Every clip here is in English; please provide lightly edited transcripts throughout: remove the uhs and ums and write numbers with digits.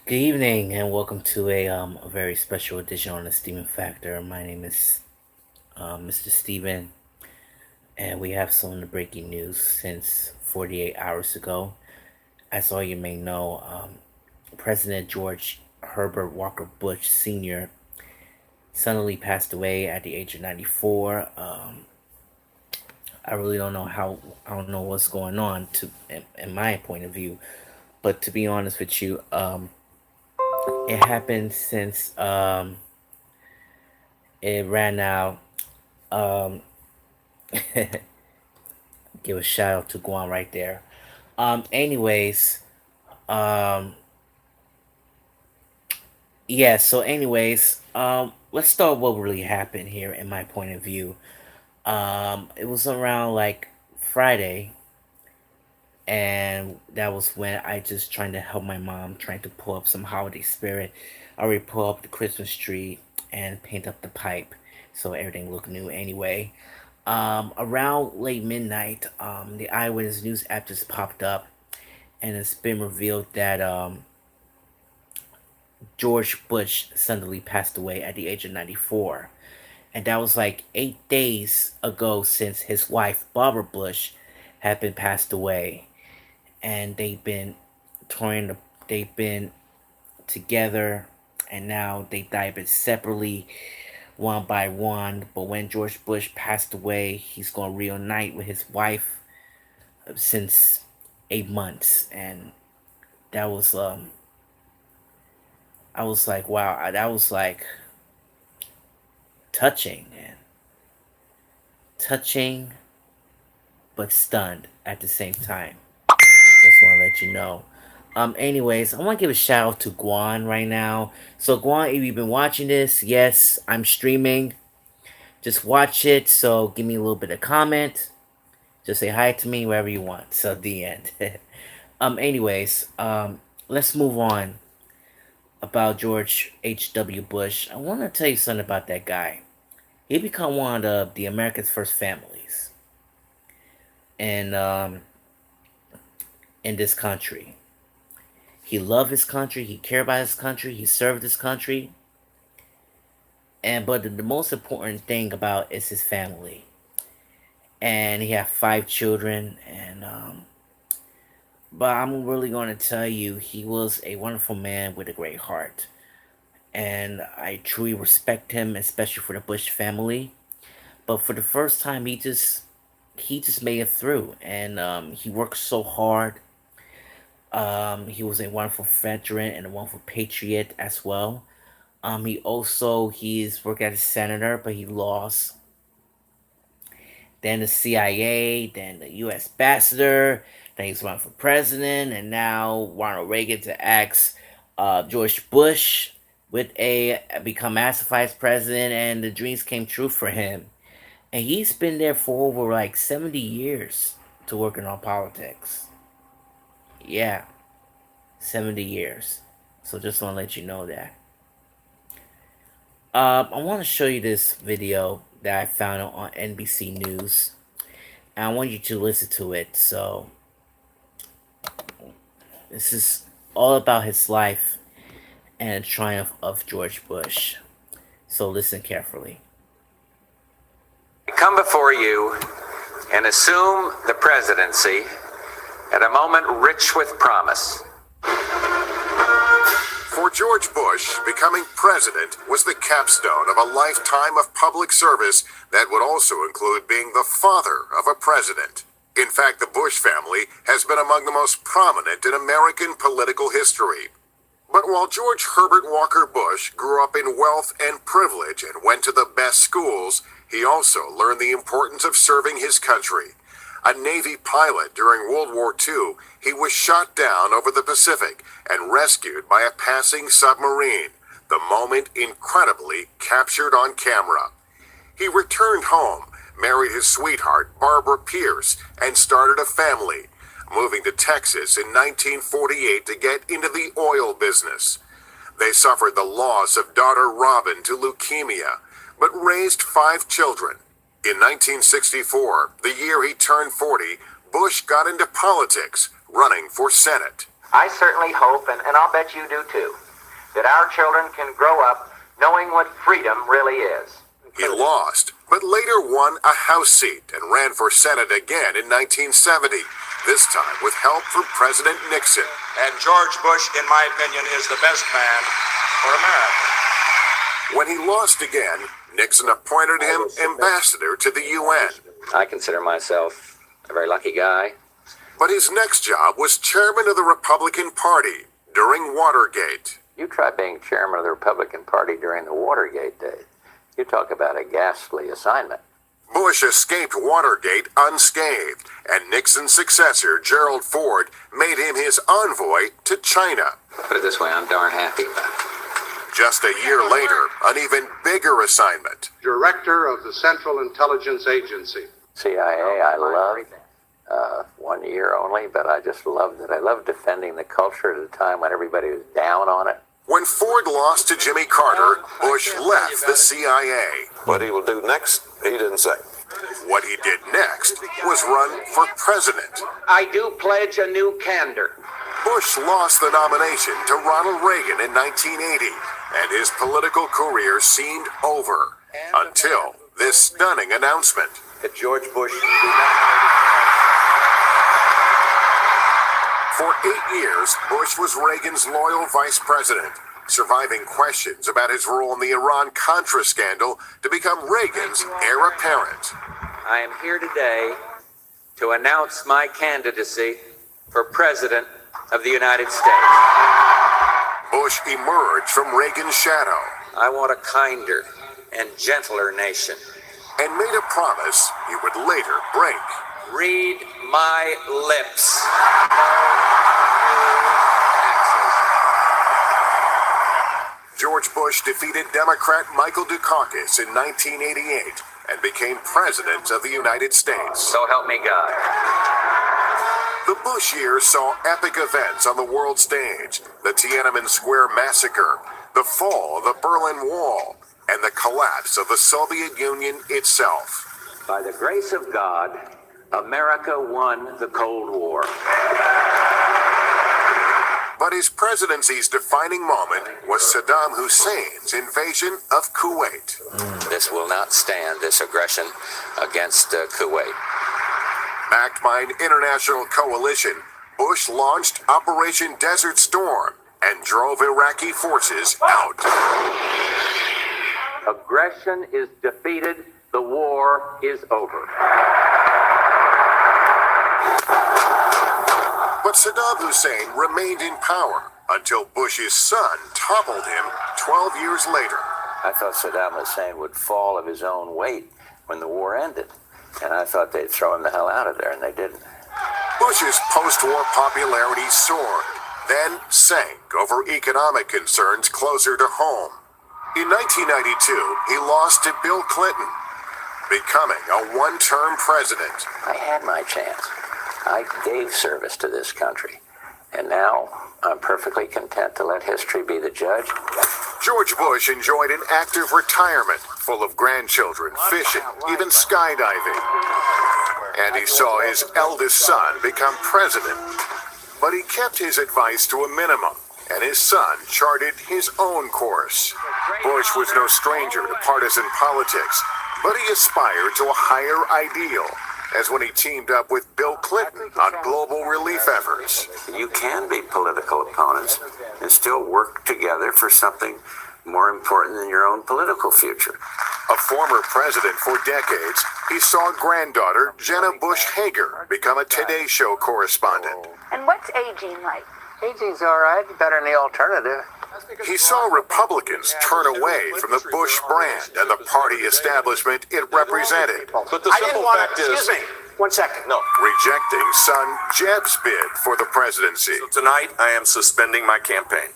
Good evening and welcome to a very special edition on the Steven Factor. My name is Mr. Steven, and we have some of the breaking news since 48 hours ago. As all you may know, President George Herbert Walker Bush Sr. suddenly passed away at the age of 94. I really don't know I don't know what's going on in my point of view, but to be honest with you, it happened since it ran out. Um, Give a shout out to Guan right there. Anyways, um, yeah. So, let's start what really happened here in my point of view. It was around like Friday, and that was when I just trying to help my mom, trying to pull up some holiday spirit. I already pull up the Christmas tree and paint up the pipe, so everything looked new anyway. Around late midnight, the Eyewitness News app just popped up, and it's been revealed that George Bush suddenly passed away at the age of 94. And that was like 8 days ago since his wife, Barbara Bush, had been passed away. And touring, they've been together, and now they died but separately, one by one. But when George Bush passed away, he's going to reunite with his wife since 8 months. And that was, I was like, wow, that was like touching, man. Touching, but stunned at the same time. Just want to let you know. Anyways, I want to give a shout out to Guan right now. So, Guan, if you've been watching this, yes, I'm streaming. Just watch it. So, give me a little bit of comment. Just say hi to me wherever you want. So, the end. Anyways, let's move on about George H.W. Bush. I want to tell you something about that guy. He become one of the America's first families, and in this country. He loved his country. He cared about his country. He served his country. And but the most important thing about is his family. And he had 5 children. And but I'm really going to tell you, he was a wonderful man with a great heart. And I truly respect him, especially for the Bush family. But for the first time, he just made it through, and he worked so hard. He was a wonderful veteran and a wonderful patriot as well. He's worked as a senator, but he lost. Then the CIA, then the U.S. ambassador. Then he's running for president, and now Ronald Reagan to ask George Bush with a become as vice president, and the dreams came true for him. And he's been there for over like 70 years to working on politics. Yeah, 70 years. So just want to let you know that. I want to show you this video that I found on NBC News. And I want you to listen to it. So, this is all about his life and the triumph of George Bush. So, listen carefully. I come before you and assume the presidency at a moment rich with promise. For George Bush, becoming president was the capstone of a lifetime of public service that would also include being the father of a president. In fact, the Bush family has been among the most prominent in American political history. But while George Herbert Walker Bush grew up in wealth and privilege and went to the best schools, he also learned the importance of serving his country. A Navy pilot during World War II, he was shot down over the Pacific and rescued by a passing submarine, the moment incredibly captured on camera. He returned home, married his sweetheart, Barbara Pierce, and started a family, moving to Texas in 1948 to get into the oil business. They suffered the loss of daughter Robin to leukemia, but raised 5 children. In 1964, the year he turned 40, Bush got into politics, running for Senate. I certainly hope, and I'll bet you do too, that our children can grow up knowing what freedom really is. He lost, but later won a House seat and ran for Senate again in 1970, this time with help from President Nixon. And George Bush, in my opinion, is the best man for America. When he lost again, Nixon appointed him ambassador to the UN. I consider myself a very lucky guy. But his next job was chairman of the Republican Party during Watergate. You try being chairman of the Republican Party during the Watergate days. You talk about a ghastly assignment. Bush escaped Watergate unscathed, and Nixon's successor, Gerald Ford, made him his envoy to China. Put it this way, I'm darn happy about it. Just a year later, an even bigger assignment. Director of the Central Intelligence Agency. CIA, I loved. 1 year only, but I just loved it. I loved defending the culture at a time when everybody was down on it. When Ford lost to Jimmy Carter, Bush left the CIA. What he will do next, he didn't say. What he did next was run for president. I do pledge a new candor. Bush lost the nomination to Ronald Reagan in 1980, and his political career seemed over until this stunning announcement. That George Bush For 8 years, Bush was Reagan's loyal vice president, surviving questions about his role in the Iran-Contra scandal to become Reagan's heir apparent. I am here today to announce my candidacy for President of the United States. Bush emerged from Reagan's shadow I want a kinder and gentler nation. and made a promise he would later break. Read my lips. George Bush defeated Democrat Michael Dukakis in 1988 and became President of the United States. So help me God. The Bush years saw epic events on the world stage: the Tiananmen Square massacre, the fall of the Berlin Wall, and the collapse of the Soviet Union itself. By the grace of God, America won the Cold War. But his presidency's defining moment was Saddam Hussein's invasion of Kuwait. This will not stand, this aggression against Kuwait. Backed by an international coalition, Bush launched Operation Desert Storm and drove Iraqi forces out. Aggression is defeated, the war is over. But Saddam Hussein remained in power until Bush's son toppled him 12 years later. I thought Saddam Hussein would fall of his own weight when the war ended. And I thought they'd throw him the hell out of there, and they didn't. Bush's post-war popularity soared, then sank over economic concerns closer to home. In 1992, he lost to Bill Clinton, becoming a one-term president. I had my chance. I gave service to this country. And now I'm perfectly content to let history be the judge. George Bush enjoyed an active retirement, full of grandchildren, fishing, even skydiving. And he saw his eldest son become president. But he kept his advice to a minimum, and his son charted his own course. Bush was no stranger to partisan politics, but he aspired to a higher ideal, as when he teamed up with Bill Clinton on global relief efforts. You can be political opponents and still work together for something more important than your own political future. A former president for decades, he saw granddaughter Jenna Bush Hager become a Today Show correspondent. And what's aging like? Aging's all right, better than the alternative. He saw Republicans turn away from the Bush brand and the party establishment it represented, But the simple fact is, Excuse me, 1 second. no. rejecting son Jeb's bid for the presidency. Tonight, I am suspending my campaign.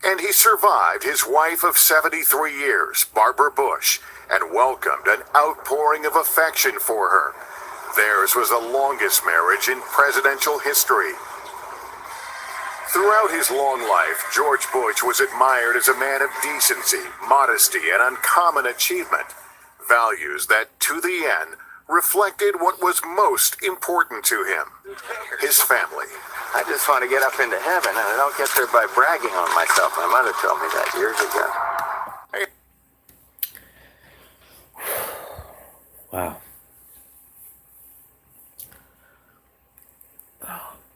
And he survived his wife of 73 years, Barbara Bush, and welcomed an outpouring of affection for her. Theirs was the longest marriage in presidential history. Throughout his long life, George Bush was admired as a man of decency, modesty, and uncommon achievement, values that, to the end, reflected what was most important to him: his family. I just want to get up into heaven, and I don't get there by bragging on myself. My mother told me that years ago. Wow.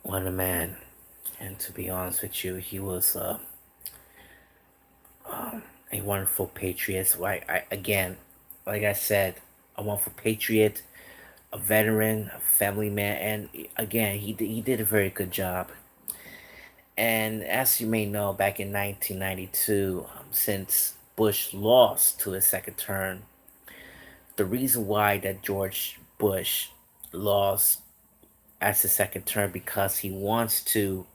What a man. And to be honest with you, he was a wonderful patriot. So again, like I said, a wonderful patriot, a veteran, a family man, and again, he did a very good job. And as you may know, back in 1992, since Bush lost to his second term, the reason why that George Bush lost as his second term because he wants to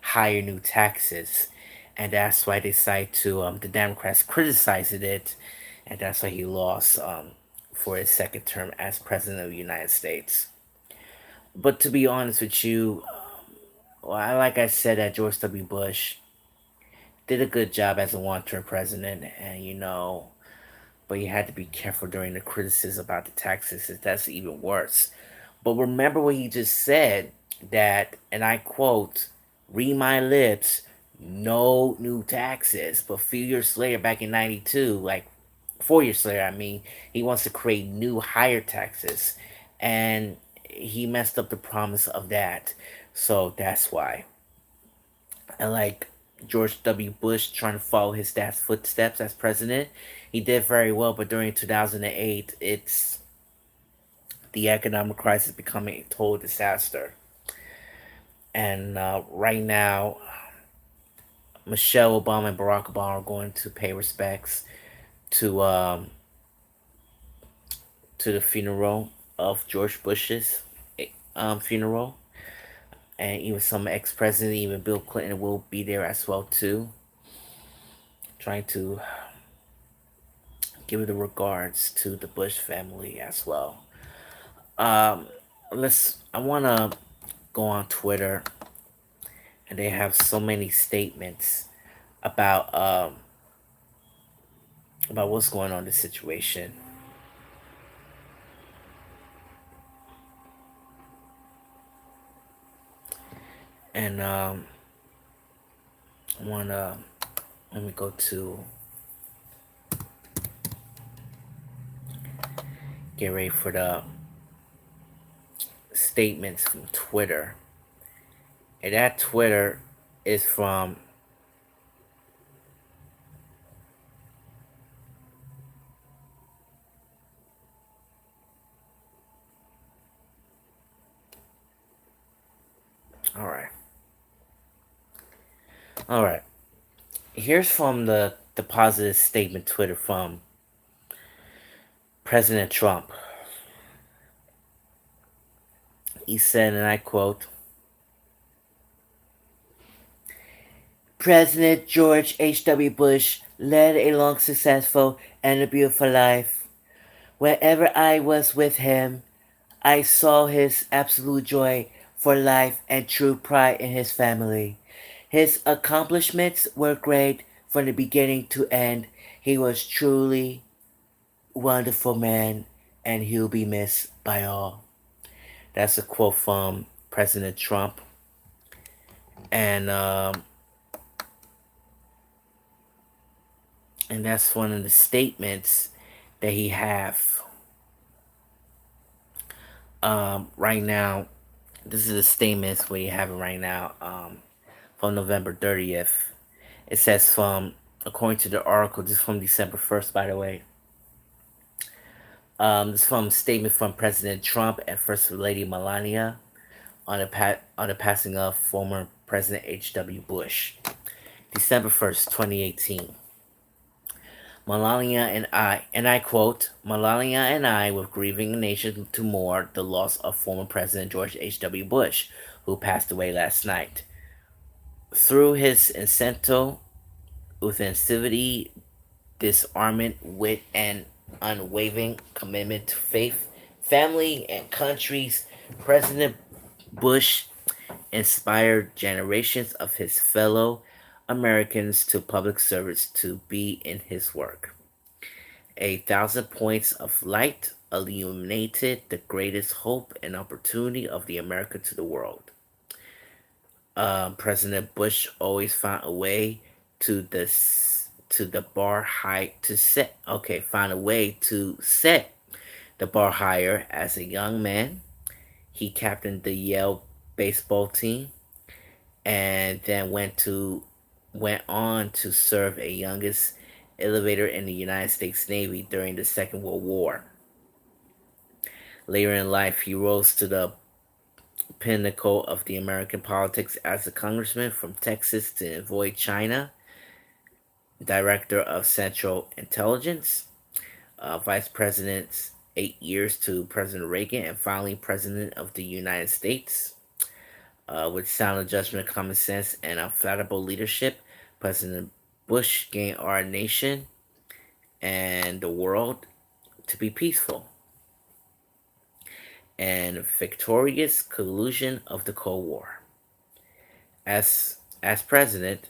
hire new taxes, and that's why they decided to the Democrats criticized it, and that's why he lost for his second term as president of the United States. But to be honest with you, like I said, that George W. Bush did a good job as a one-term president, and but you had to be careful during the criticism about the taxes. That's even worse. But remember what he just said, that, and I quote, "Read my lips, no new taxes." But a few years later, back in 92, like 4 years later, I mean, he wants to create new higher taxes. And he messed up the promise of that. So that's why. And like George W. Bush trying to follow his dad's footsteps as president, he did very well. But during 2008, the economic crisis becoming a total disaster. And right now, Michelle Obama and Barack Obama are going to pay respects to the funeral of George Bush's funeral. And even some ex-president, even Bill Clinton, will be there as well too, trying to give the regards to the Bush family as well. I want to go on Twitter, and they have so many statements about what's going on in this situation. And let me go to get ready for the statements from Twitter. And that Twitter is from all right. Here's from the positive statement Twitter from President Trump. He said, and I quote, "President George H.W. Bush led a long, successful, and a beautiful life. Wherever I was with him, I saw his absolute joy for life and true pride in his family. His accomplishments were great from the beginning to end. He was truly wonderful man, and he'll be missed by all." That's a quote from President Trump. And that's one of the statements that he have right now. This is the statements we have right now from November 30th. It says according to the article, this is from December 1st, by the way. This is from a statement from President Trump and First Lady Melania on the passing of former President H.W. Bush. December 1st, 2018. Melania and I quote, "Melania and I were grieving a nation to mourn the loss of former President George H.W. Bush, who passed away last night. Through his intensity, disarmament, wit, and unwavering commitment to faith, family, and countries, President Bush inspired generations of his fellow Americans to public service to be in his work. 1,000 points of light illuminated the greatest hope and opportunity of the America to the world. President Bush always found a way to the bar high to set. Okay, found a way to set the bar higher as a young man. He captained the Yale baseball team and then went on to serve a youngest elevator in the United States Navy during the Second World War. Later in life, he rose to the pinnacle of the American politics as a congressman from Texas to avoid China, director of Central Intelligence, vice president 8 years to President Reagan, and finally president of the United States. With sound judgment, common sense, and unflappable leadership, President Bush gained our nation and the world to be peaceful and victorious conclusion of the Cold War. As president,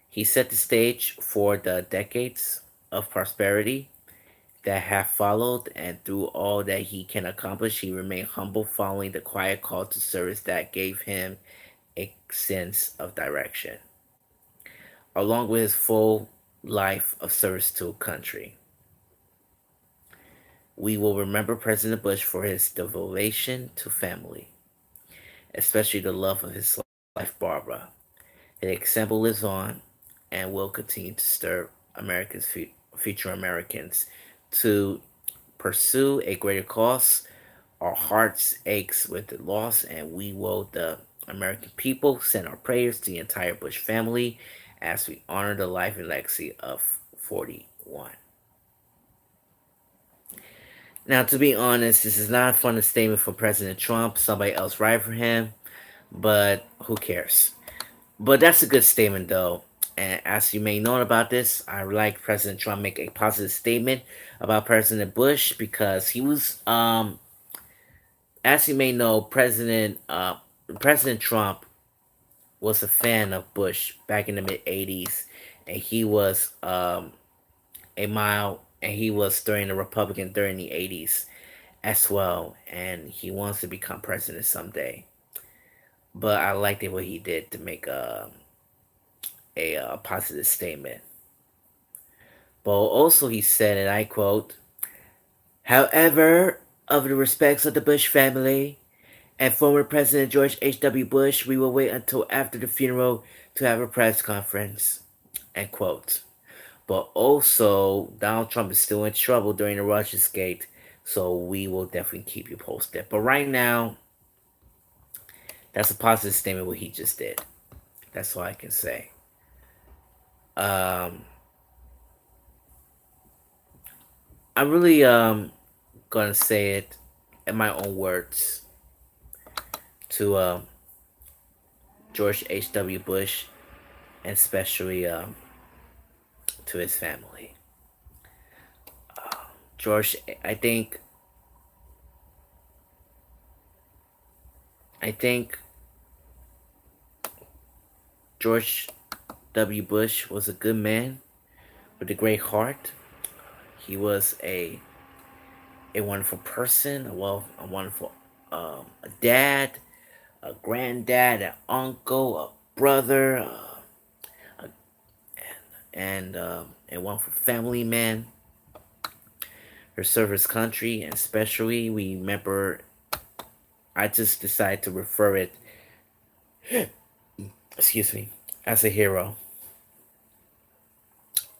he set the stage for the decades of prosperity that have followed, and through all that he can accomplish, he remained humble, following the quiet call to service that gave him a sense of direction, along with his full life of service to a country. We will remember President Bush for his devotion to family, especially the love of his wife, Barbara. His example lives on and will continue to stir future Americans to pursue a greater cause. Our hearts aches with the loss, and we will, the American people, send our prayers to the entire Bush family as we honor the life and legacy of 41. Now, to be honest, this is not a fun statement from President Trump. Somebody else write for him, but who cares? But that's a good statement, though. And as you may know about this, I would like President Trump make a positive statement about President Bush, because he was, as you may know, President Trump was a fan of Bush back in the mid '80s, and he was he was during the Republican during the '80s as well, and he wants to become president someday. But I liked it what he did to make a positive statement. But also he said, and I quote, "However, of the respects of the Bush family and former President George H.W. Bush, we will wait until after the funeral to have a press conference," end quote. But also, Donald Trump is still in trouble during the Russiagate, so we will definitely keep you posted. But right now, that's a positive statement what he just did. That's all I can say. I'm really gonna say it in my own words to George H.W. Bush, and especially to his family. George, I think George W. Bush was a good man with a great heart. He was a wonderful person, a wonderful a dad, a granddad, an uncle, a brother, and a wonderful family man. Who served his country, and especially we remember. I just decided to refer it, excuse me, as a hero.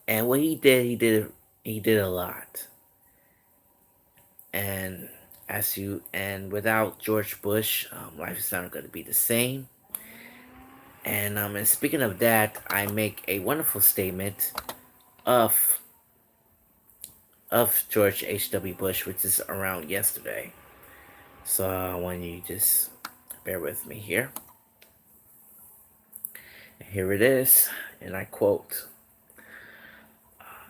And what he did a lot. And without George Bush, life is not going to be the same. And speaking of that, I make a wonderful statement of George H.W. Bush, which is around yesterday. So I want you to just bear with me here. And here it is, and I quote,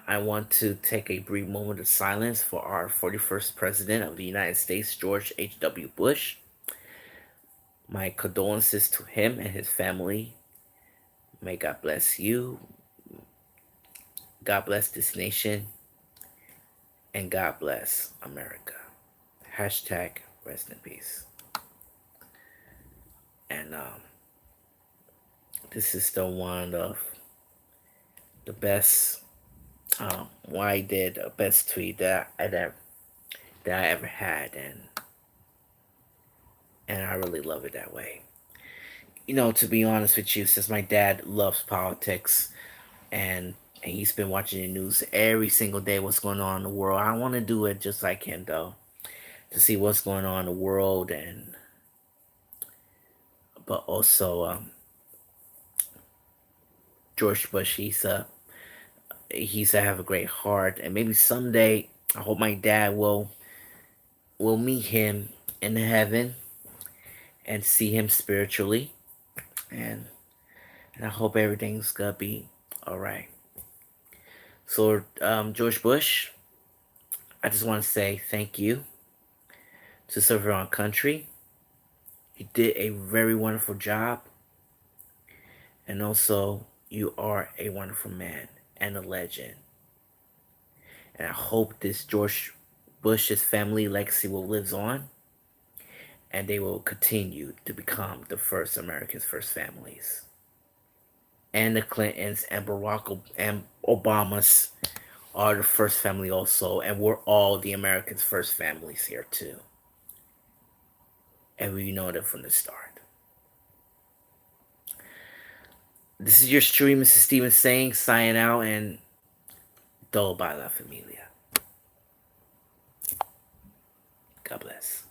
"I want to take a brief moment of silence for our 41st President of the United States, George H.W. Bush. My condolences to him and his family. May God bless you. God bless this nation. And God bless America. Hashtag rest in peace." And this is still one of the best. What I did, the best tweet that I ever had, and I really love it that way. You know, to be honest with you, since my dad loves politics, and he's been watching the news every single day, what's going on in the world. I want to do it just like him, though, to see what's going on in the world, but also George Bush. He's have a great heart, and maybe someday I hope my dad will meet him in heaven and see him spiritually, and I hope everything's gonna be all right. So, George Bush, I just want to say thank you to serve our country. You did a very wonderful job, and also you are a wonderful man and a legend. And I hope this George Bush's family legacy will live on, and they will continue to become the first America's first families. And the Clintons and Barack and Obama's are the first family also, and we're all the Americans' first families here too. And we know that from the start. This is your stream, Mr. Steven saying, signing out, and todo para la familia. God bless.